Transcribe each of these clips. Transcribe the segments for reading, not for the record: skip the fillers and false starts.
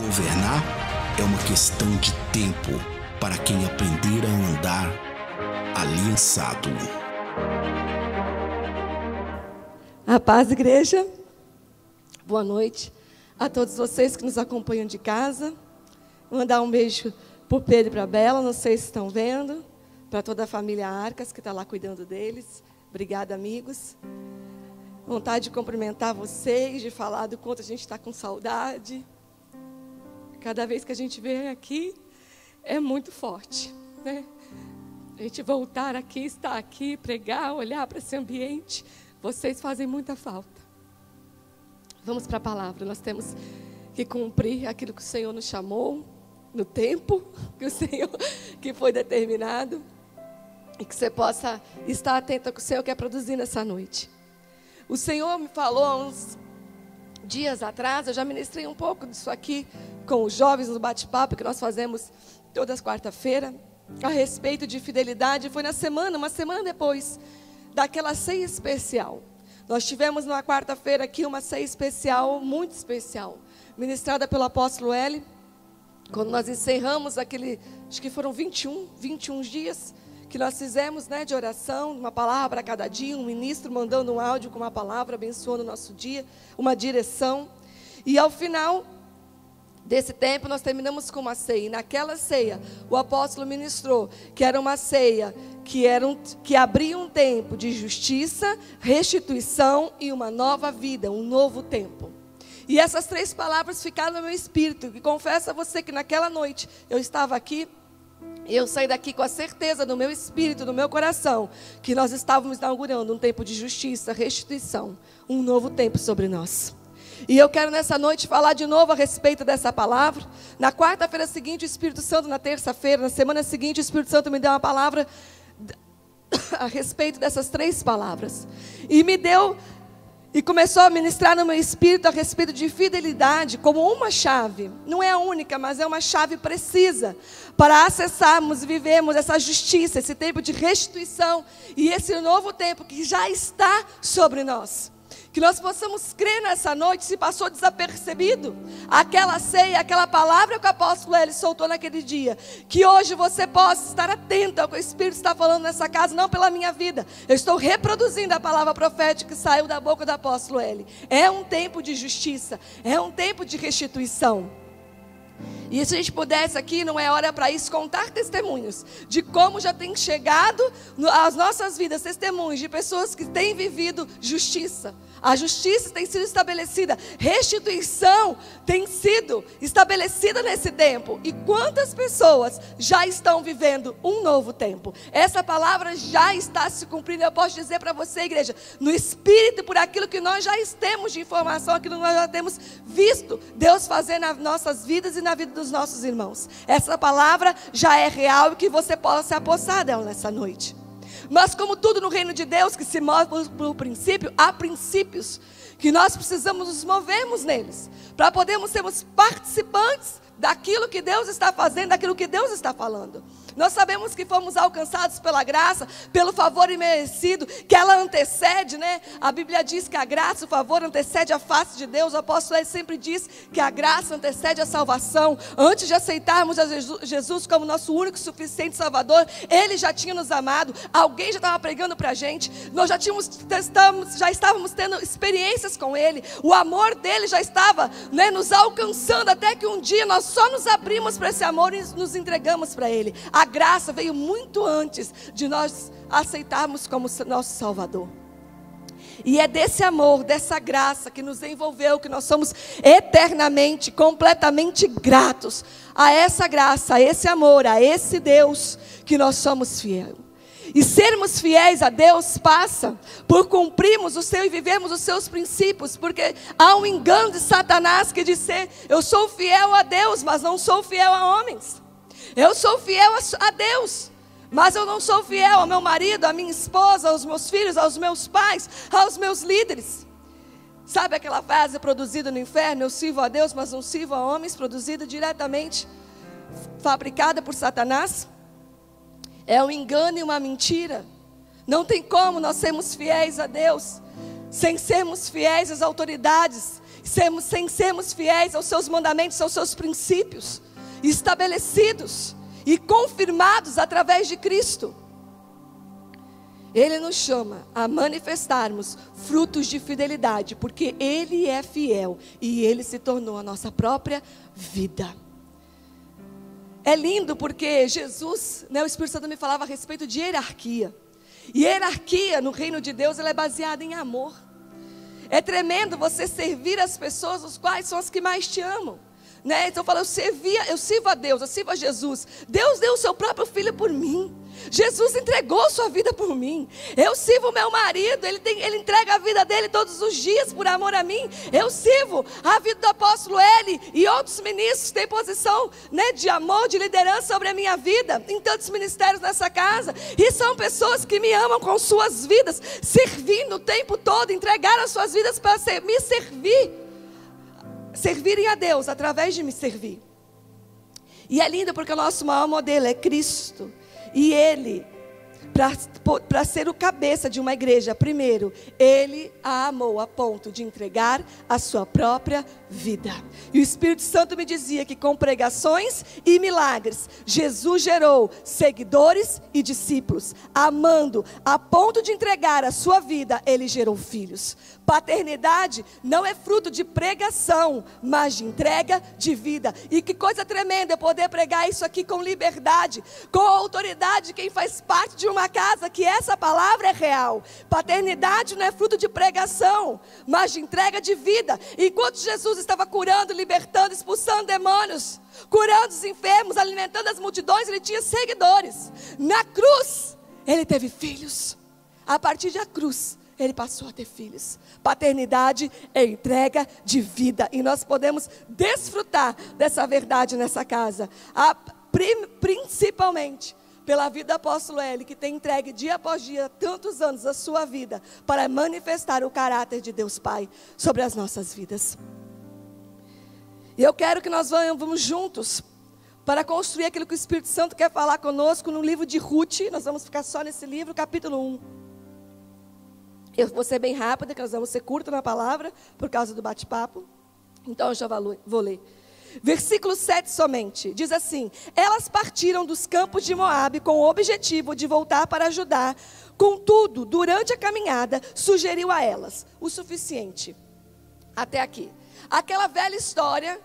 Governar é uma questão de tempo para quem aprender a andar aliançado. A paz, igreja. Boa noite a todos vocês que nos acompanham de casa. Vou mandar um beijo para o Pedro e para a Bela, não sei se estão vendo. Para toda a família Arcas que está lá cuidando deles. Obrigada, amigos. Vontade de cumprimentar vocês, de falar do quanto a gente está com saudade. Cada vez que a gente vem aqui, é muito forte, né? A gente voltar aqui, estar aqui, pregar, olhar para esse ambiente, vocês fazem muita falta. Vamos para a palavra, nós temos que cumprir aquilo que o Senhor nos chamou, no tempo que foi determinado, e que você possa estar atento ao que o Senhor quer produzir nessa noite. O Senhor me falou há uns dias atrás, eu já ministrei um pouco disso aqui com os jovens no bate-papo que nós fazemos todas quarta-feira, a respeito de fidelidade. Foi uma semana depois daquela ceia especial. Nós tivemos numa quarta-feira aqui uma ceia especial, muito especial, ministrada pelo apóstolo L, quando nós encerramos acho que foram 21 dias, que nós fizemos, né, de oração, uma palavra para cada dia, um ministro mandando um áudio com uma palavra, abençoando o nosso dia, uma direção. E ao final desse tempo, nós terminamos com uma ceia. E naquela ceia, o apóstolo ministrou que era uma ceia que abria um tempo de justiça, restituição e uma nova vida, um novo tempo. E essas 3 palavras ficaram no meu espírito. E confesso a você que naquela noite eu estava aqui, eu saí daqui com a certeza no meu espírito, no meu coração, que nós estávamos inaugurando um tempo de justiça, restituição, um novo tempo sobre nós. E eu quero nessa noite falar de novo a respeito dessa palavra. Na quarta-feira seguinte, o Espírito Santo, na terça-feira, na semana seguinte, o Espírito Santo me deu uma palavra a respeito dessas 3 palavras. E começou a ministrar no meu espírito a respeito de fidelidade como uma chave. Não é a única, mas é uma chave precisa para acessarmos e vivermos essa justiça, esse tempo de restituição e esse novo tempo que já está sobre nós. Que nós possamos crer nessa noite, se passou desapercebido aquela ceia, aquela palavra que o apóstolo L soltou naquele dia. Que hoje você possa estar atento ao que o Espírito está falando nessa casa, não pela minha vida. Eu estou reproduzindo a palavra profética que saiu da boca do apóstolo L. É um tempo de justiça, é um tempo de restituição. E se a gente pudesse aqui, não é hora para isso, contar testemunhos de como já tem chegado às nossas vidas, testemunhos de pessoas que têm vivido justiça. A justiça tem sido estabelecida, restituição tem sido estabelecida nesse tempo. E quantas pessoas já estão vivendo um novo tempo? Essa palavra já está se cumprindo. Eu posso dizer para você, igreja, no espírito, por aquilo que nós já temos de informação, aquilo que nós já temos visto Deus fazer nas nossas vidas e na vida dos nossos irmãos. Essa palavra já é real e que você possa se apossar dela nessa noite. Mas como tudo no reino de Deus que se move por princípio, há princípios que nós precisamos nos movermos neles, para podermos sermos participantes daquilo que Deus está fazendo, daquilo que Deus está falando. Nós sabemos que fomos alcançados pela graça, pelo favor imerecido, que ela antecede, né? A Bíblia diz que a graça, o favor antecede a face de Deus. O apóstolo sempre diz que a graça antecede a salvação. Antes de aceitarmos a Jesus como nosso único e suficiente Salvador, Ele já tinha nos amado. Alguém já estava pregando para a gente. Nós já estávamos tendo experiências com Ele. O amor dele já estava, né, nos alcançando, até que um dia nós só nos abrimos para esse amor e nos entregamos para Ele. A graça veio muito antes de nós aceitarmos como nosso Salvador. E é desse amor, dessa graça que nos envolveu, que nós somos eternamente, completamente gratos a essa graça, a esse amor, a esse Deus que nós somos fiéis. E sermos fiéis a Deus passa por cumprirmos o seu e vivermos os seus princípios, porque há um engano de Satanás que diz: eu sou fiel a Deus, mas não sou fiel a homens. Eu sou fiel a Deus, mas eu não sou fiel ao meu marido, à minha esposa, aos meus filhos, aos meus pais, aos meus líderes. Sabe aquela frase produzida no inferno? Eu sirvo a Deus, mas não sirvo a homens, produzida diretamente, fabricada por Satanás? É um engano e uma mentira. Não tem como nós sermos fiéis a Deus sem sermos fiéis às autoridades, sem sermos fiéis aos seus mandamentos, aos seus princípios, estabelecidos e confirmados através de Cristo. Ele nos chama a manifestarmos frutos de fidelidade, porque Ele é fiel e Ele se tornou a nossa própria vida. É lindo porque Jesus, o Espírito Santo me falava a respeito de hierarquia. E hierarquia no reino de Deus, ela é baseada em amor. É tremendo você servir as pessoas, os quais são as que mais te amam. Então eu falo, eu sirvo a Deus, eu sirvo a Jesus. Deus deu o seu próprio filho por mim. Jesus entregou sua vida por mim. Eu sirvo o meu marido, ele entrega a vida dele todos os dias por amor a mim. Eu sirvo a vida do apóstolo Eli e outros ministros têm posição de amor, de liderança sobre a minha vida, em tantos ministérios nessa casa. E são pessoas que me amam com suas vidas, servindo o tempo todo, entregaram as suas vidas para me servirem a Deus através de me servir. E é lindo porque o nosso maior modelo é Cristo. E Ele, para ser o cabeça de uma igreja, primeiro, Ele a amou a ponto de entregar a sua própria vida. E o Espírito Santo me dizia que com pregações e milagres, Jesus gerou seguidores e discípulos. Amando a ponto de entregar a sua vida, Ele gerou filhos. Paternidade não é fruto de pregação, mas de entrega de vida. E que coisa tremenda eu poder pregar isso aqui com liberdade, com a autoridade de quem faz parte de uma casa, que essa palavra é real. Paternidade não é fruto de pregação, mas de entrega de vida. Enquanto Jesus estava curando, libertando, expulsando demônios, curando os enfermos, alimentando as multidões, ele tinha seguidores. Na cruz, ele teve filhos. A partir da cruz, ele passou a ter filhos. Paternidade é entrega de vida. E nós podemos desfrutar dessa verdade nessa casa. Principalmente pela vida do apóstolo Eli, que tem entregue dia após dia, tantos anos a sua vida, para manifestar o caráter de Deus Pai sobre as nossas vidas. E eu quero que nós vamos juntos para construir aquilo que o Espírito Santo quer falar conosco no livro de Ruth. Nós vamos ficar só nesse livro, capítulo 1. Eu vou ser bem rápida, que nós vamos ser curta na palavra, por causa do bate-papo. Então eu já vou ler. Versículo 7 somente, diz assim: elas partiram dos campos de Moabe com o objetivo de voltar para Judá. Contudo, durante a caminhada, sugeriu a elas o suficiente. Até aqui. Aquela velha história,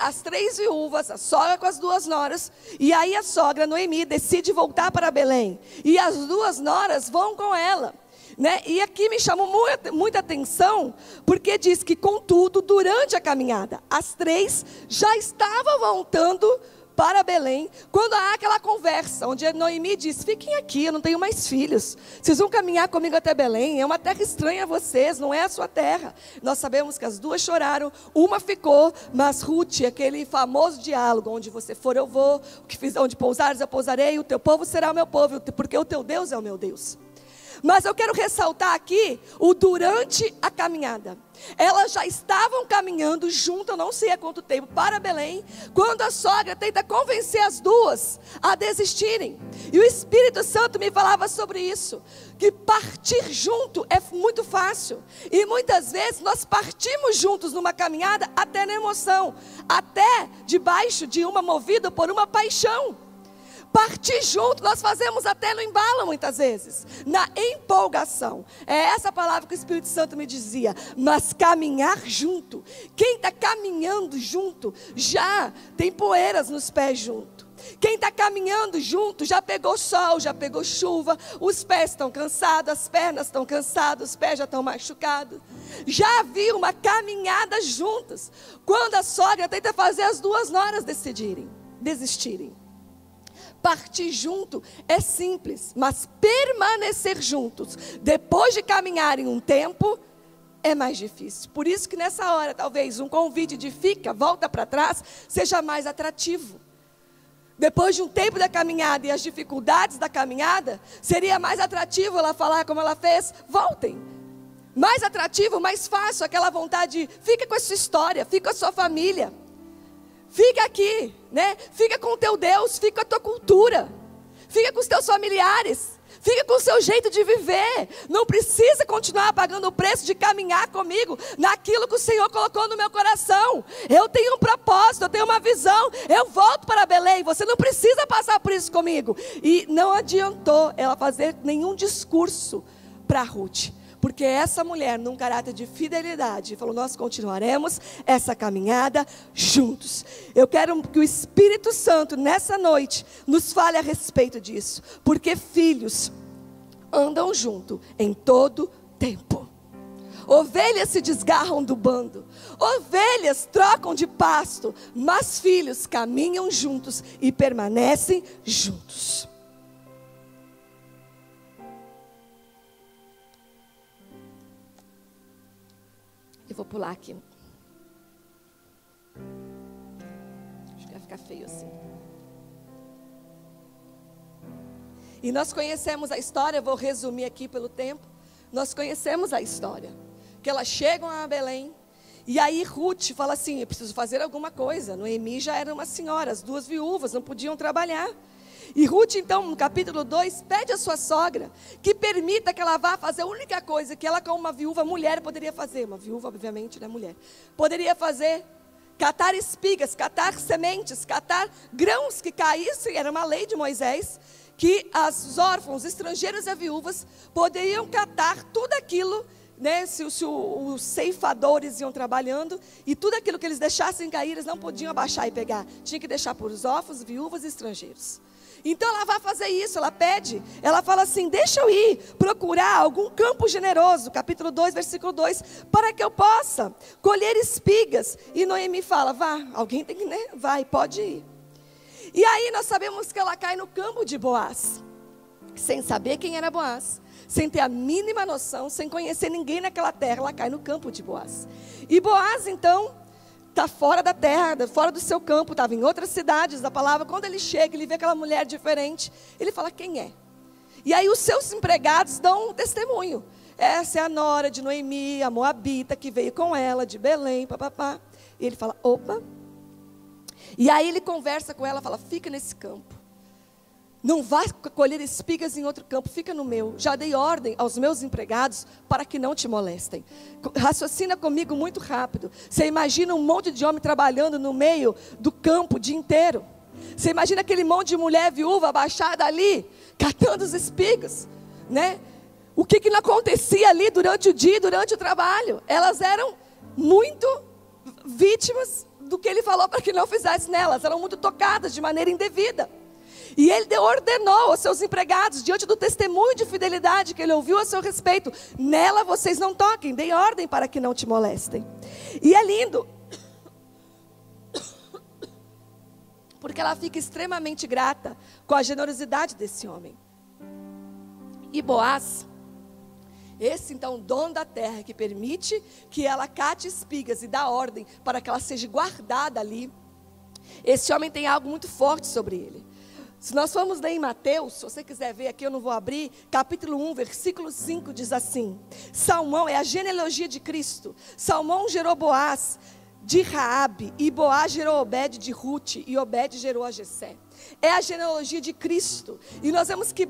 as 3 viúvas, a sogra com as 2 noras, e aí a sogra Noemi decide voltar para Belém. E as 2 noras vão com ela. E aqui me chamou muita atenção, porque diz que, contudo, durante a caminhada, as 3 já estavam voltando para Belém, quando há aquela conversa, onde a Noemi diz: fiquem aqui, eu não tenho mais filhos, vocês vão caminhar comigo até Belém, é uma terra estranha a vocês, não é a sua terra. Nós sabemos que as 2 choraram, uma ficou, mas Ruth, aquele famoso diálogo, onde você for eu vou, onde pousares eu pousarei, o teu povo será o meu povo, porque o teu Deus é o meu Deus. Mas eu quero ressaltar aqui o durante a caminhada. Elas já estavam caminhando junto, eu não sei há quanto tempo, para Belém, quando a sogra tenta convencer as 2 a desistirem. E o Espírito Santo me falava sobre isso, que partir junto é muito fácil. E muitas vezes nós partimos juntos numa caminhada até na emoção, até debaixo de movido por uma paixão. Partir junto, nós fazemos até no embalo muitas vezes, na empolgação. É essa palavra que o Espírito Santo me dizia. Mas caminhar junto, quem está caminhando junto, já tem poeiras nos pés junto. Quem está caminhando junto, já pegou sol, já pegou chuva, os pés estão cansados, as pernas estão cansadas, os pés já estão machucados. Já havia uma caminhada juntas, quando a sogra tenta fazer as 2 noras desistirem. Partir junto é simples, mas permanecer juntos, depois de caminharem um tempo, é mais difícil. Por isso que nessa hora, talvez, um convite de fica, volta para trás, seja mais atrativo. Depois de um tempo da caminhada e as dificuldades da caminhada, seria mais atrativo ela falar como ela fez: voltem. Mais atrativo, mais fácil, aquela vontade de fica com a sua história, fica com a sua família. Fica aqui, fica com o teu Deus, fica com a tua cultura, fica com os teus familiares, Fica com o seu jeito de viver. Não precisa continuar pagando o preço de caminhar comigo naquilo que o Senhor colocou no meu coração. Eu tenho um propósito, eu tenho uma visão. Eu volto para Belém. Você não precisa passar por isso comigo. E não adiantou ela fazer nenhum discurso para Ruth. Porque essa mulher, num caráter de fidelidade, falou: nós continuaremos essa caminhada juntos. Eu quero que o Espírito Santo, nessa noite, nos fale a respeito disso. Porque filhos andam junto em todo tempo. Ovelhas se desgarram do bando. Ovelhas trocam de pasto. Mas filhos caminham juntos e permanecem juntos. Eu vou pular aqui. Acho que vai ficar feio assim. E nós conhecemos a história, vou resumir aqui pelo tempo. Nós conhecemos a história. Que elas chegam a Belém. E aí Ruth fala assim: eu preciso fazer alguma coisa. Noemi já era uma senhora, as duas viúvas não podiam trabalhar. E Ruth, então, no capítulo 2, pede à sua sogra que permita que ela vá fazer a única coisa que ela, como uma viúva mulher, poderia fazer. Uma viúva, obviamente, né, mulher. Poderia fazer: catar espigas, catar sementes, catar grãos que caíssem. Era uma lei de Moisés, que os órfãos, estrangeiros e viúvas poderiam catar tudo aquilo, né, se os ceifadores iam trabalhando, e tudo aquilo que eles deixassem cair, eles não podiam abaixar e pegar. Tinha que deixar por os órfãos, viúvas e estrangeiros. Então ela vai fazer isso, ela pede, ela fala assim: deixa eu ir procurar algum campo generoso, capítulo 2, versículo 2, para que eu possa colher espigas. E Noemi fala: vá, alguém tem que, né? Vai, pode ir. E aí nós sabemos que ela cai no campo de Boaz, sem saber quem era Boaz, sem ter a mínima noção, sem conhecer ninguém naquela terra. Ela cai no campo de Boaz. E Boaz então está fora da terra, fora do seu campo, estava em outras cidades da palavra. Quando ele chega, ele vê aquela mulher diferente, ele fala: quem é? E aí os seus empregados dão um testemunho: essa é a nora de Noemi, a moabita, que veio com ela de Belém, papapá. E ele fala: opa. E aí ele conversa com ela, fala: fica nesse campo. Não vá colher espigas em outro campo, fica no meu. Já dei ordem aos meus empregados para que não te molestem. Raciocina comigo muito rápido. Você imagina um monte de homem trabalhando no meio do campo o dia inteiro. Você imagina aquele monte de mulher viúva abaixada ali, catando as espigas, né? O que não acontecia ali durante o dia, durante o trabalho? Elas eram muito vítimas do que ele falou para que não fizesse nelas. Eram muito tocadas de maneira indevida. E ele ordenou aos seus empregados, diante do testemunho de fidelidade que ele ouviu a seu respeito: nela vocês não toquem, dei ordem para que não te molestem. E é lindo, porque ela fica extremamente grata com a generosidade desse homem. E Boaz, esse então dono da terra, que permite que ela cate espigas e dá ordem para que ela seja guardada ali, esse homem tem algo muito forte sobre ele. Se nós formos ler em Mateus, se você quiser ver aqui, eu não vou abrir, capítulo 1, versículo 5, diz assim: Salmão é a genealogia de Cristo. Salmão gerou Boaz de Raabe, e Boaz gerou Obed de Ruth, e Obed gerou a Jessé. É a genealogia de Cristo. E nós vemos que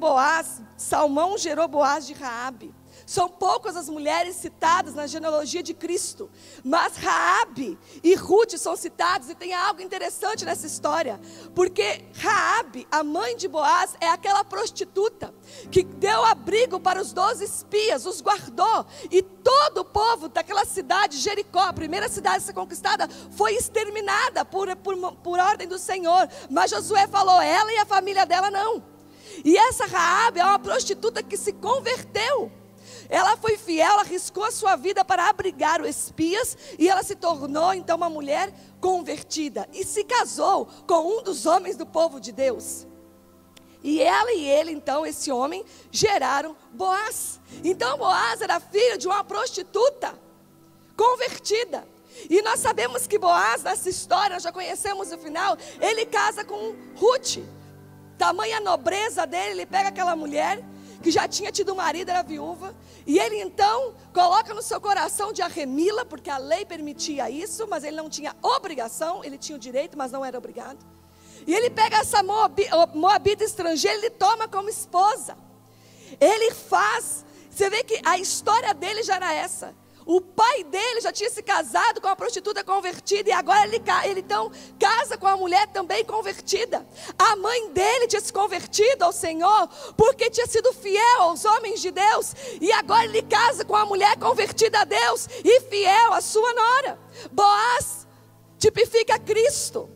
Salmão gerou Boaz de Raabe. São poucas as mulheres citadas na genealogia de Cristo, mas Raabe e Ruth são citadas. E tem algo interessante nessa história, porque Raabe, a mãe de Boaz, é aquela prostituta que deu abrigo para os 12 espias, os guardou, e todo o povo daquela cidade, Jericó, a primeira cidade a ser conquistada, foi exterminada por ordem do Senhor. Mas Josué falou: ela e a família dela não. E essa Raabe é uma prostituta que se converteu. Ela foi fiel, arriscou a sua vida para abrigar os espias, e ela se tornou então uma mulher convertida, e se casou com um dos homens do povo de Deus. E ela e ele, então, esse homem, geraram Boaz. Então Boaz era filho de uma prostituta convertida. E nós sabemos que Boaz, nessa história, nós já conhecemos o final, ele casa com Ruth. Tamanha nobreza dele, ele pega aquela mulher que já tinha tido um marido, era viúva, e ele então coloca no seu coração de arremila, porque a lei permitia isso, mas ele não tinha obrigação, ele tinha o direito, mas não era obrigado. E ele pega essa moabita estrangeira, ele toma como esposa. Ele faz, você vê que a história dele já era essa. O pai dele já tinha se casado com uma prostituta convertida, e agora ele então casa com uma mulher também convertida. A mãe dele tinha se convertido ao Senhor, porque tinha sido fiel aos homens de Deus, e agora ele casa com uma mulher convertida a Deus, e fiel à sua nora. Boaz tipifica Cristo.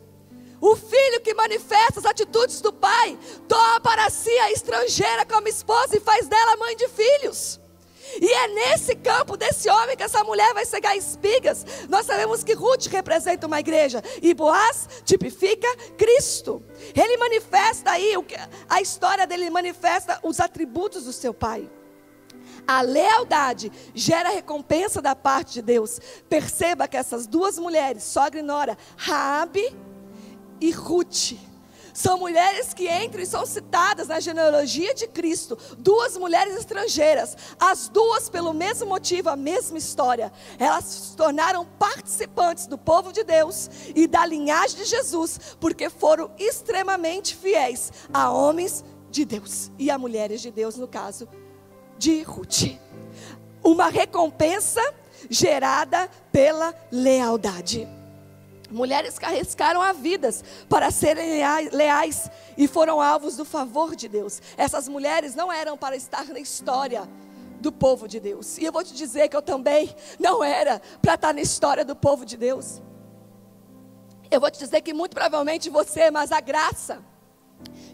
O filho que manifesta as atitudes do pai, toma para si a estrangeira como esposa e faz dela mãe de filhos. E é nesse campo desse homem que essa mulher vai cegar espigas. Nós sabemos que Ruth representa uma igreja e Boaz tipifica Cristo. Ele manifesta aí, a história dele manifesta os atributos do seu pai. A lealdade gera recompensa da parte de Deus. Perceba que essas duas mulheres, sogra e nora, Raabe e Ruth, são mulheres que entram e são citadas na genealogia de Cristo. Duas mulheres estrangeiras, as duas pelo mesmo motivo, a mesma história. Elas se tornaram participantes do povo de Deus e da linhagem de Jesus, porque foram extremamente fiéis a homens de Deus e a mulheres de Deus, no caso de Ruth. Uma recompensa gerada pela lealdade. Mulheres que arriscaram a vidas para serem leais e foram alvos do favor de Deus. Essas mulheres não eram para estar na história do povo de Deus. E eu vou te dizer que eu também não era para estar na história do povo de Deus. Eu vou te dizer que muito provavelmente você, mas a graça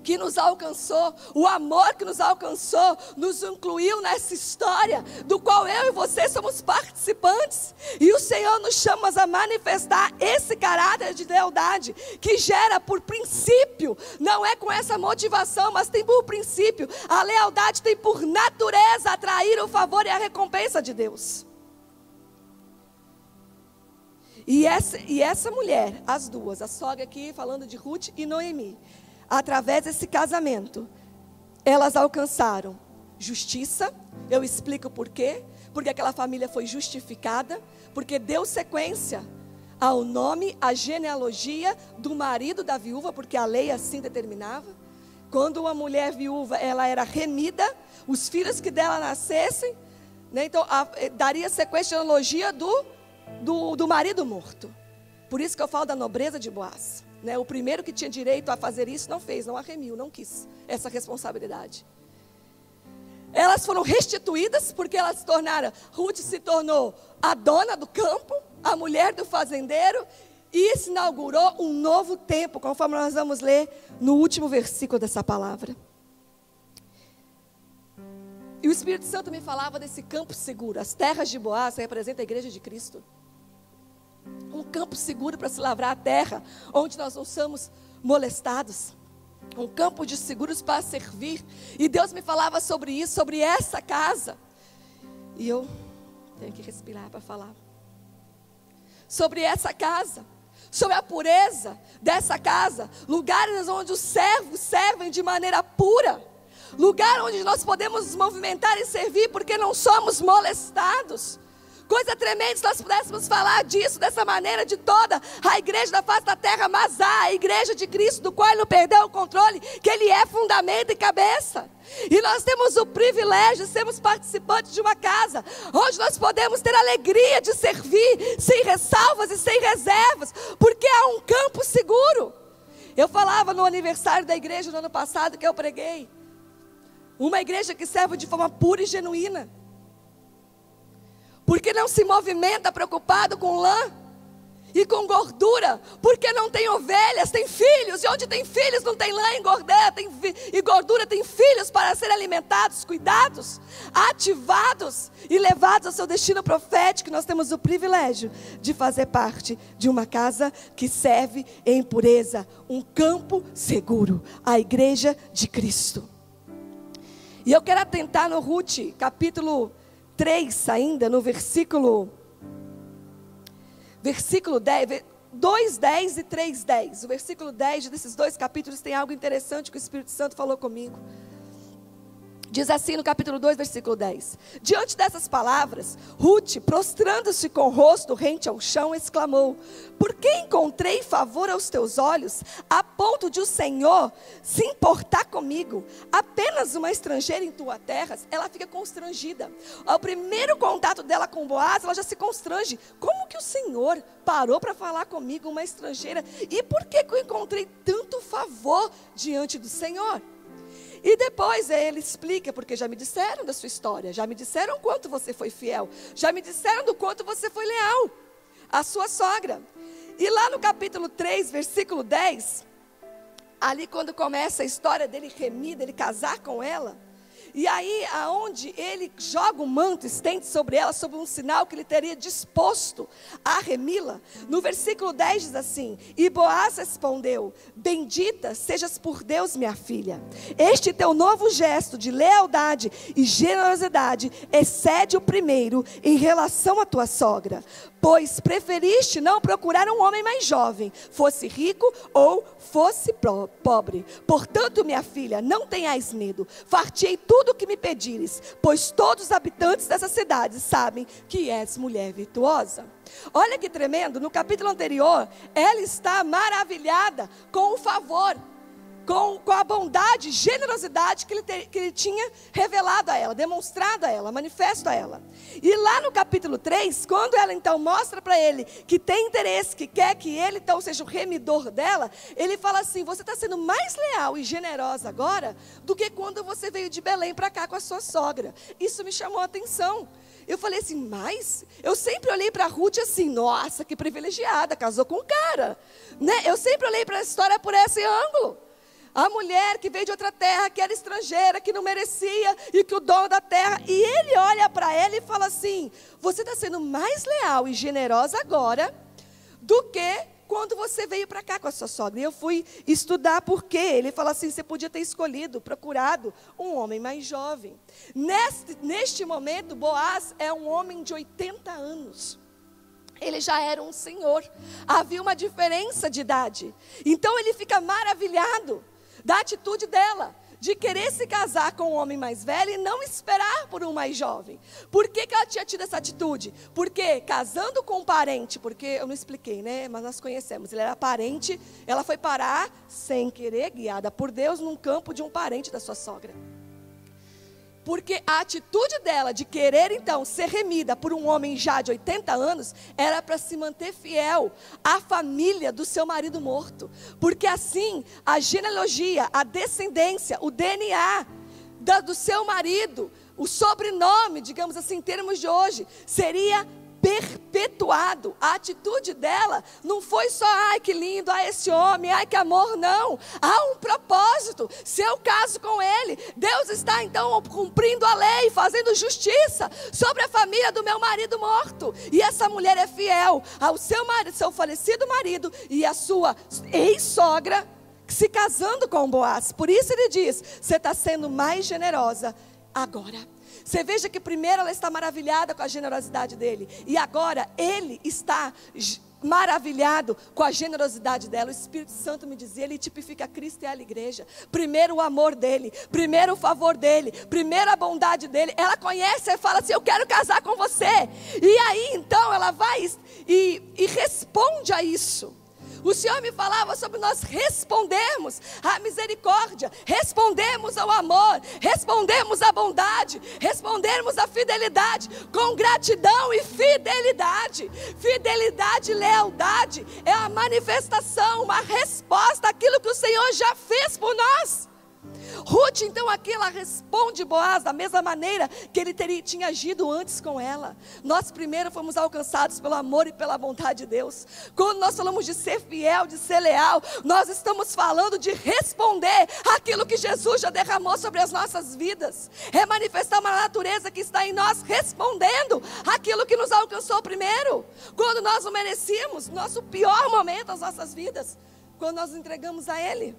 que nos alcançou, o amor que nos alcançou, nos incluiu nessa história, do qual eu e você somos participantes, e o Senhor nos chama a manifestar esse caráter de lealdade, que gera por princípio, não é com essa motivação, mas tem por princípio, a lealdade tem por natureza atrair o favor e a recompensa de Deus. E essa mulher, as duas, a sogra aqui falando de Ruth e Noemi, através desse casamento, elas alcançaram justiça. Eu explico por quê. Porque aquela família foi justificada, porque deu sequência ao nome, à genealogia do marido da viúva, porque a lei assim determinava. Quando uma mulher viúva, ela era remida, os filhos que dela nascessem, né, então daria sequência à genealogia do marido morto. Por isso que eu falo da nobreza de Boaz. Né, o primeiro que tinha direito a fazer isso não fez, não arremiu, não quis essa responsabilidade. Elas foram restituídas porque elas se tornaram, Ruth se tornou a dona do campo, a mulher do fazendeiro, e se inaugurou um novo tempo, conforme nós vamos ler no último versículo dessa palavra. E o Espírito Santo me falava desse campo seguro. As terras de Boaz representam a igreja de Cristo. Um campo seguro para se lavrar a terra, onde nós não somos molestados. Um campo de seguros para servir. E Deus me falava sobre isso, sobre essa casa. E eu tenho que respirar para falar. Sobre essa casa, sobre a pureza dessa casa. Lugares onde os servos servem de maneira pura. Lugar onde nós podemos nos movimentar e servir, porque não somos molestados. Coisa tremenda se nós pudéssemos falar disso, dessa maneira, de toda a igreja da face da terra, mas a igreja de Cristo, do qual ele não perdeu o controle, que ele é fundamento e cabeça. E nós temos o privilégio de sermos participantes de uma casa, onde nós podemos ter a alegria de servir, sem ressalvas e sem reservas, porque há um campo seguro. Eu falava no aniversário da igreja no ano passado, que eu preguei, uma igreja que serve de forma pura e genuína. Porque não se movimenta preocupado com lã e com gordura. Porque não tem ovelhas, tem filhos. E onde tem filhos não tem lã e gordura. Tem filhos para serem alimentados, cuidados, ativados e levados ao seu destino profético. Nós temos o privilégio de fazer parte de uma casa que serve em pureza. Um campo seguro. A igreja de Cristo. E eu quero atentar no Ruth, capítulo 3 ainda, no versículo 10, 2:10 e 3:10. O versículo 10 desses dois capítulos tem algo interessante que o Espírito Santo falou comigo. Diz assim no capítulo 2, versículo 10. Diante dessas palavras, Ruth, prostrando-se com o rosto rente ao chão, exclamou: por que encontrei favor aos teus olhos, a ponto de o Senhor se importar comigo? Apenas uma estrangeira em tua terra. Ela fica constrangida. Ao primeiro contato dela com Boaz, ela já se constrange. Como que o Senhor parou para falar comigo, uma estrangeira? E por que eu encontrei tanto favor diante do Senhor? E depois ele explica, porque já me disseram da sua história, já me disseram o quanto você foi fiel, já me disseram do quanto você foi leal à sua sogra. E lá no capítulo 3, versículo 10, ali quando começa a história dele remir, dele casar com ela, e aí aonde ele joga o manto, estende sobre ela, sob um sinal que ele teria disposto a remi-la, no versículo 10 diz assim: e Boaz respondeu: bendita sejas por Deus, minha filha, este teu novo gesto de lealdade e generosidade excede o primeiro em relação à tua sogra, pois preferiste não procurar um homem mais jovem, fosse rico ou fosse pobre. Portanto, minha filha, não tenhais medo, fartei tudo o que me pedires, pois todos os habitantes dessa cidade sabem que és mulher virtuosa. Olha que tremendo, no capítulo anterior, ela está maravilhada com o favor, com a bondade, generosidade que ele tinha revelado a ela, demonstrado a ela, manifesto a ela. E lá no capítulo 3, quando ela então mostra para ele que tem interesse, que quer que ele então seja o remidor dela, ele fala assim: você está sendo mais leal e generosa agora do que quando você veio de Belém para cá com a sua sogra. Isso me chamou a atenção. Eu falei assim, mas eu sempre olhei para Ruth assim: nossa, que privilegiada, casou com um cara, né? Eu sempre olhei para a história por esse ângulo. A mulher que veio de outra terra, que era estrangeira, que não merecia, e que o dono da terra, e ele olha para ela e fala assim: você está sendo mais leal e generosa agora, do que quando você veio para cá com a sua sogra. E eu fui estudar por quê. Ele fala assim: você podia ter escolhido, procurado um homem mais jovem. Neste momento, Boaz é um homem de 80 anos. Ele já era um senhor, havia uma diferença de idade. Então ele fica maravilhado da atitude dela, de querer se casar com um homem mais velho e não esperar por um mais jovem. Por que ela tinha tido essa atitude? Porque casando com um parente, porque eu não expliquei, né? Mas nós conhecemos, ele era parente, ela foi parar sem querer, guiada por Deus, num campo de um parente da sua sogra. Porque a atitude dela de querer então ser remida por um homem já de 80 anos, era para se manter fiel à família do seu marido morto. Porque assim, a genealogia, a descendência, o DNA do seu marido, o sobrenome, digamos assim, em termos de hoje, seria perpetuado. A atitude dela não foi só: ai que lindo, ai esse homem, ai que amor, não. Há um propósito. Se eu caso com ele, Deus está então cumprindo a lei, fazendo justiça sobre a família do meu marido morto. E essa mulher é fiel ao seu marido, seu falecido marido, e a sua ex-sogra, se casando com Boaz. Por isso ele diz: você está sendo mais generosa agora. Você veja que primeiro ela está maravilhada com a generosidade dele, e agora ele está maravilhado com a generosidade dela. O Espírito Santo me dizia, ele tipifica Cristo e a igreja. Primeiro o amor dele, primeiro o favor dele, primeiro a bondade dele. Ela conhece e fala assim: eu quero casar com você. E aí então ela vai e responde a isso. O Senhor me falava sobre nós respondermos à misericórdia, respondermos ao amor, respondermos à bondade, respondermos à fidelidade, com gratidão e fidelidade. Fidelidade e lealdade é a manifestação, uma resposta àquilo que o Senhor já fez por nós. Ruth então aqui ela responde Boaz da mesma maneira que ele tinha agido antes com ela. Nós primeiro fomos alcançados pelo amor e pela bondade de Deus. Quando nós falamos de ser fiel, de ser leal, nós estamos falando de responder aquilo que Jesus já derramou sobre as nossas vidas. É manifestar uma natureza que está em nós, respondendo aquilo que nos alcançou primeiro. Quando nós o merecíamos, nosso pior momento das nossas vidas, quando nós entregamos a Ele,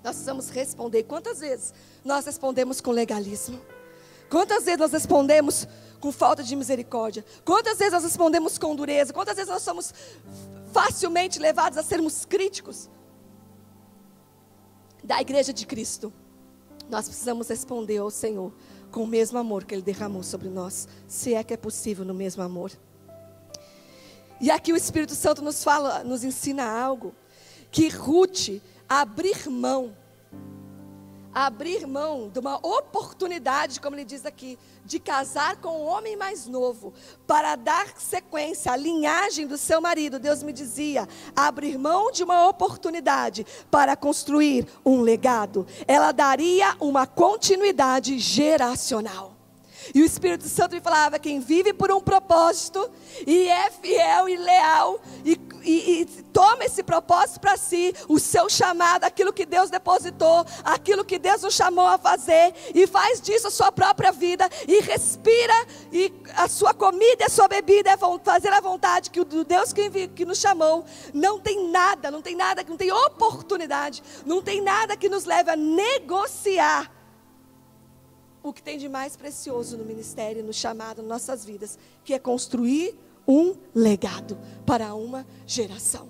nós precisamos responder. Quantas vezes nós respondemos com legalismo? Quantas vezes nós respondemos com falta de misericórdia? Quantas vezes nós respondemos com dureza? Quantas vezes nós somos facilmente levados a sermos críticos da igreja de Cristo? nós precisamos responder ao Senhor com o mesmo amor que Ele derramou sobre nós, se é que é possível, no mesmo amor. E aqui o Espírito Santo nos ensina algo, que Ruth abrir mão de uma oportunidade, como ele diz aqui, de casar com um homem mais novo, para dar sequência à linhagem do seu marido. Deus me dizia, abrir mão de uma oportunidade para construir um legado. Ela daria uma continuidade geracional. E o Espírito Santo me falava, quem vive por um propósito, e é fiel e leal, e toma esse propósito para si, o seu chamado, aquilo que Deus depositou, aquilo que Deus nos chamou a fazer, e faz disso a sua própria vida, e respira, e a sua comida e a sua bebida é fazer a vontade que o Deus que nos chamou. Não tem nada, não tem oportunidade, não tem nada que nos leve a negociar o que tem de mais precioso no ministério, no chamado, nas nossas vidas, que é construir um legado para uma geração.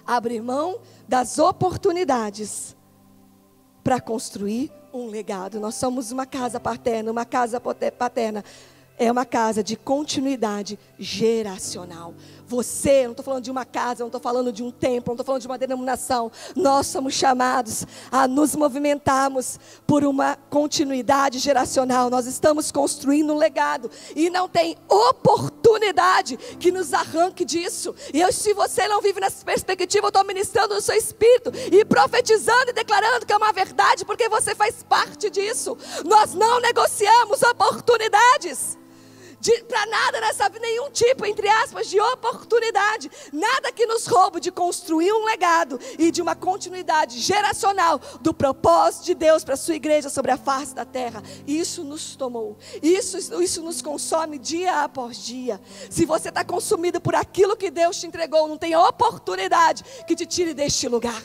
Abrir mão das oportunidades para construir um legado. Nós somos uma casa paterna, é uma casa de continuidade geracional. Você, não estou falando de uma casa, não estou falando de um templo, não estou falando de uma denominação. Nós somos chamados a nos movimentarmos por uma continuidade geracional. Nós estamos construindo um legado e não tem oportunidade que nos arranque disso. E se você não vive nessa perspectiva, eu estou ministrando no seu espírito e profetizando e declarando que é uma verdade, porque você faz parte disso. Nós não negociamos oportunidades para nada nessa vida, nenhum tipo, entre aspas, de oportunidade, nada que nos roube de construir um legado e de uma continuidade geracional do propósito de Deus para a sua igreja sobre a face da terra. Isso nos tomou, isso nos consome dia após dia. Se você está consumido por aquilo que Deus te entregou, não tem oportunidade que te tire deste lugar.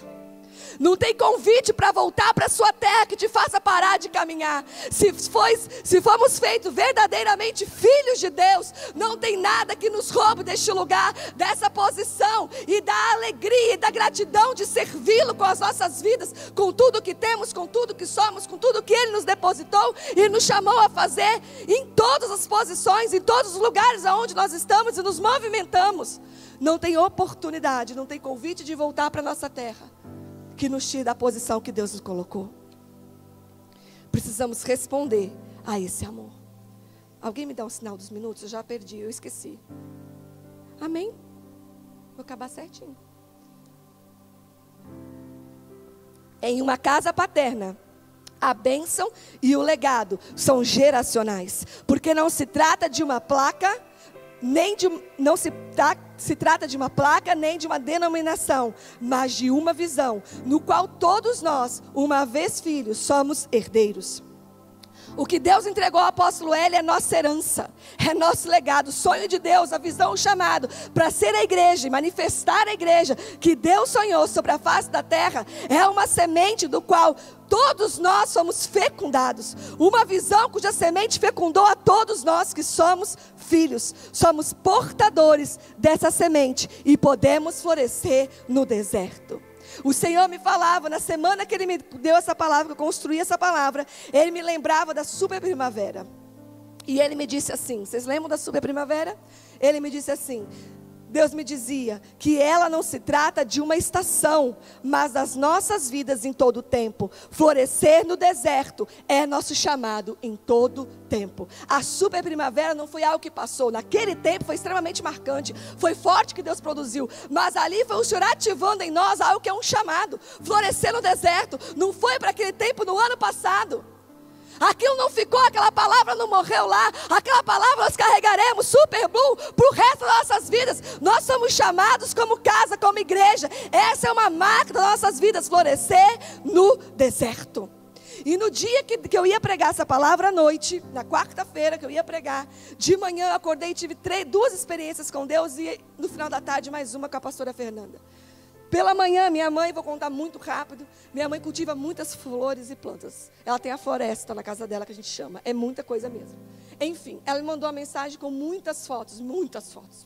Não tem convite para voltar para a sua terra que te faça parar de caminhar. Se fomos feitos verdadeiramente filhos de Deus, não tem nada que nos roube deste lugar, dessa posição, e da alegria e da gratidão de servi-lo com as nossas vidas, com tudo que temos, com tudo que somos, com tudo que Ele nos depositou e nos chamou a fazer, em todas as posições, em todos os lugares aonde nós estamos e nos movimentamos. Não tem oportunidade, não tem convite de voltar para a nossa terra que nos tire da posição que Deus nos colocou. Precisamos responder a esse amor. Alguém me dá um sinal dos minutos? Eu já perdi, eu esqueci. Amém? Vou acabar certinho. Em uma casa paterna, a bênção e o legado são geracionais, porque não se trata de uma placa, não se trata de uma placa nem de uma denominação, mas de uma visão, no qual todos nós, uma vez filhos, somos herdeiros. O que Deus entregou ao apóstolo Hélio é nossa herança, é nosso legado, o sonho de Deus, a visão, o chamado para ser a igreja e manifestar a igreja que Deus sonhou sobre a face da terra, é uma semente do qual todos nós somos fecundados, uma visão cuja semente fecundou a todos nós que somos filhos, somos portadores dessa semente e podemos florescer no deserto. O Senhor me falava, na semana que Ele me deu essa palavra, que eu construí essa palavra, Ele me lembrava da super primavera. E Ele me disse assim, vocês lembram da super primavera? Ele me disse assim, Deus me dizia que ela não se trata de uma estação, mas das nossas vidas em todo o tempo. Florescer no deserto é nosso chamado em todo o tempo. A super primavera não foi algo que passou, naquele tempo foi extremamente marcante, foi forte que Deus produziu, mas ali foi o Senhor ativando em nós algo que é um chamado. Florescer no deserto não foi para aquele tempo no ano passado. Aquilo não ficou, aquela palavra não morreu lá, aquela palavra nós carregaremos super blue para o resto das nossas vidas. Nós somos chamados como casa, como igreja. Essa é uma marca das nossas vidas, florescer no deserto. E no dia que eu ia pregar essa palavra à noite, na quarta-feira que eu ia pregar, de manhã eu acordei e tive duas experiências com Deus, e no final da tarde mais uma com a pastora Fernanda. Pela manhã, minha mãe, vou contar muito rápido, minha mãe cultiva muitas flores e plantas. Ela tem a floresta na casa dela, que a gente chama, é muita coisa mesmo. Enfim, ela me mandou uma mensagem com muitas fotos,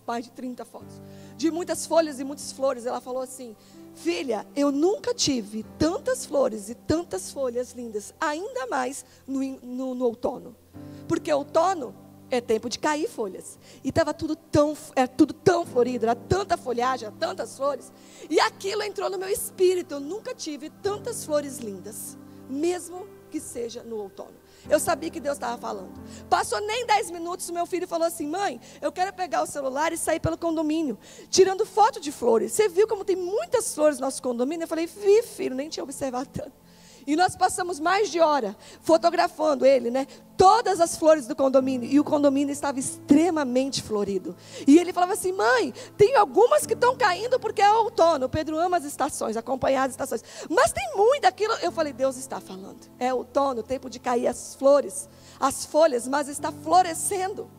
mais de 30 fotos, de muitas folhas e muitas flores, ela falou assim: filha, eu nunca tive tantas flores e tantas folhas lindas, ainda mais no outono. Porque outono é tempo de cair folhas. E estava tudo tão florido, era tanta folhagem, era tantas flores. E aquilo entrou no meu espírito. Eu nunca tive tantas flores lindas, mesmo que seja no outono. Eu sabia que Deus estava falando. Passou nem 10 minutos, o meu filho falou assim: mãe, eu quero pegar o celular e sair pelo condomínio, tirando foto de flores. Você viu como tem muitas flores no nosso condomínio? Eu falei: vi, filho, nem tinha observado tanto. E nós passamos mais de hora fotografando ele, né? Todas as flores do condomínio. E o condomínio estava extremamente florido. E ele falava assim: mãe, tem algumas que estão caindo porque é outono. O Pedro ama as estações, acompanhar as estações. Mas tem muito aquilo. Eu falei: Deus está falando. É outono, tempo de cair as flores, as folhas, mas está florescendo.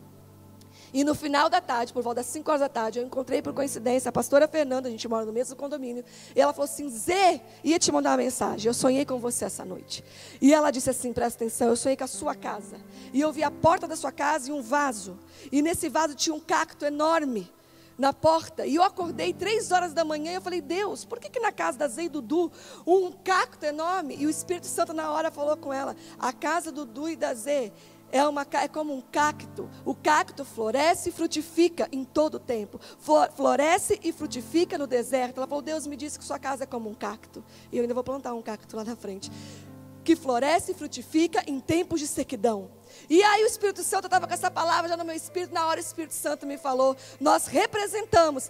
E no final da tarde, por volta das 5 horas da tarde, eu encontrei por coincidência a pastora Fernanda, a gente mora no mesmo condomínio, e ela falou assim: Zê, ia te mandar uma mensagem, eu sonhei com você essa noite. E ela disse assim, presta atenção, eu sonhei com a sua casa. E eu vi a porta da sua casa e um vaso. E nesse vaso tinha um cacto enorme na porta. E eu acordei 3 horas da manhã e eu falei: Deus, por que na casa da Zê e Dudu, um cacto enorme? E o Espírito Santo na hora falou com ela: a casa do Dudu e da Zê é como um cacto. O cacto floresce e frutifica em todo o tempo. Floresce e frutifica no deserto. Ela falou: Deus me disse que sua casa é como um cacto. E eu ainda vou plantar um cacto lá na frente. Que floresce e frutifica em tempos de sequidão. E aí o Espírito Santo estava com essa palavra já no meu espírito. Na hora o Espírito Santo me falou: nós representamos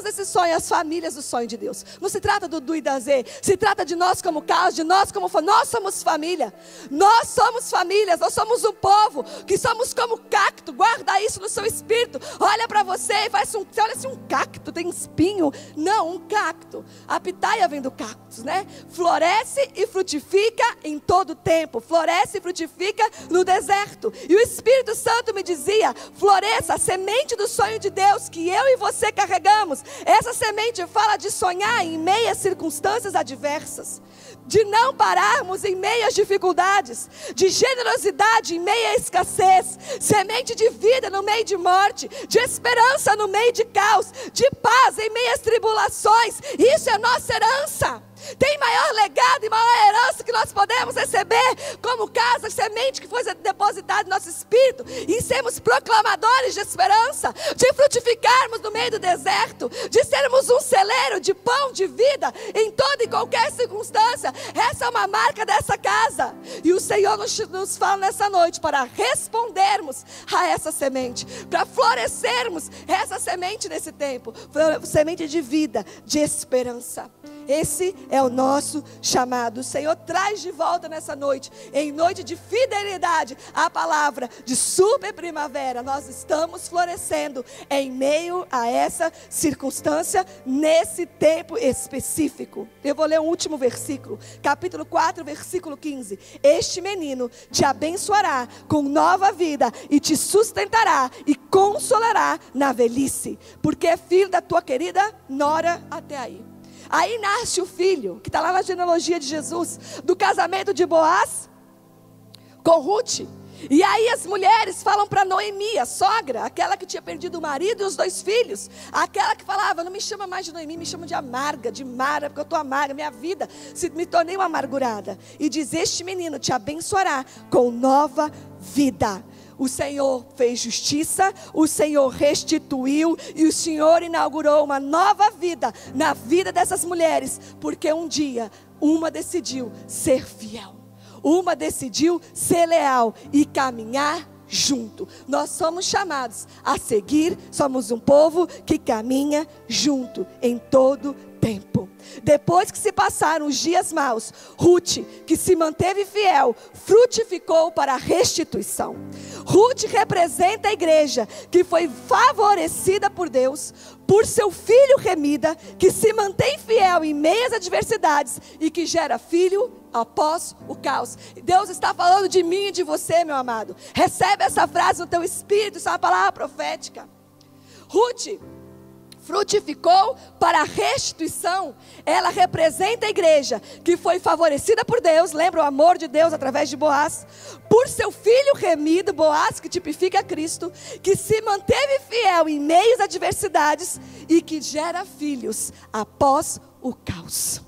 esse sonho, as famílias do sonho de Deus. Não se trata do Du e da Zê, se trata de nós como casa, de nós como família. Nós somos família, nós somos famílias, nós somos um povo que somos como cacto. Guarda isso no seu espírito. Olha para você e faz olha assim, um cacto tem espinho? Não, um cacto. A pitaia vem do cactus, né? Floresce e frutifica em todo o tempo. Floresce e frutifica no deserto. E o Espírito Santo me dizia: floresça a semente do sonho de Deus que eu e você carregamos. Essa semente fala de sonhar em meio a circunstâncias adversas, de não pararmos em meio às dificuldades, de generosidade em meio à escassez, semente de vida no meio de morte, de esperança no meio de caos, de paz em meio às tribulações. Isso é nossa herança. Tem maior legado e maior herança que nós podemos receber como casa, semente que foi depositada no nosso espírito, e sermos proclamadores de esperança, de frutificarmos no meio do deserto, de sermos um celeiro de pão de vida em toda e qualquer circunstância. Essa é uma marca dessa casa. E o Senhor nos fala nessa noite para respondermos a essa semente, para florescermos essa semente nesse tempo, semente de vida, de esperança. Esse é o nosso chamado. O Senhor traz de volta nessa noite, em noite de fidelidade, a palavra de super primavera. Nós estamos florescendo em meio a essa circunstância, nesse tempo específico. Eu vou ler um último versículo, capítulo 4, versículo 15. Este menino te abençoará com nova vida e te sustentará e consolará na velhice, porque é filho da tua querida nora. Até aí. Aí nasce o filho, que está lá na genealogia de Jesus, do casamento de Boaz com Ruth. E aí as mulheres falam para Noemi, a sogra, aquela que tinha perdido o marido e os 2 filhos, aquela que falava: não me chama mais de Noemi, me chama de amarga, de Mara, porque eu estou amarga, minha vida, me tornei uma amargurada. E diz: este menino te abençoará com nova vida. O Senhor fez justiça, o Senhor restituiu e o Senhor inaugurou uma nova vida na vida dessas mulheres, porque um dia uma decidiu ser fiel, uma decidiu ser leal e caminhar junto. Nós somos chamados a seguir, somos um povo que caminha junto em todo tempo. Depois que se passaram os dias maus, Ruth, que se manteve fiel, frutificou para a restituição. Ruth representa a igreja que foi favorecida por Deus, por seu filho remida, que se mantém fiel em meio às adversidades e que gera filho após o caos. Deus está falando de mim e de você, meu amado. Recebe essa frase no teu espírito, isso é uma palavra profética. Ruth frutificou para a restituição. Ela representa a igreja que foi favorecida por Deus, lembra o amor de Deus através de Boaz, por seu filho remido, Boaz, que tipifica Cristo, que se manteve fiel em meio às adversidades e que gera filhos após o caos.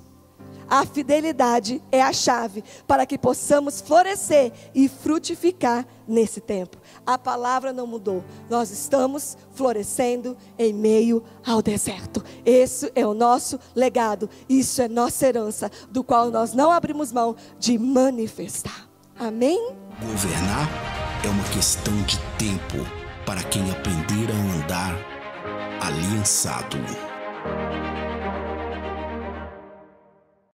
A fidelidade é a chave para que possamos florescer e frutificar nesse tempo. A palavra não mudou. Nós estamos florescendo em meio ao deserto. Esse é o nosso legado. Isso é nossa herança, do qual nós não abrimos mão de manifestar. Amém? Governar é uma questão de tempo para quem aprender a andar aliançado.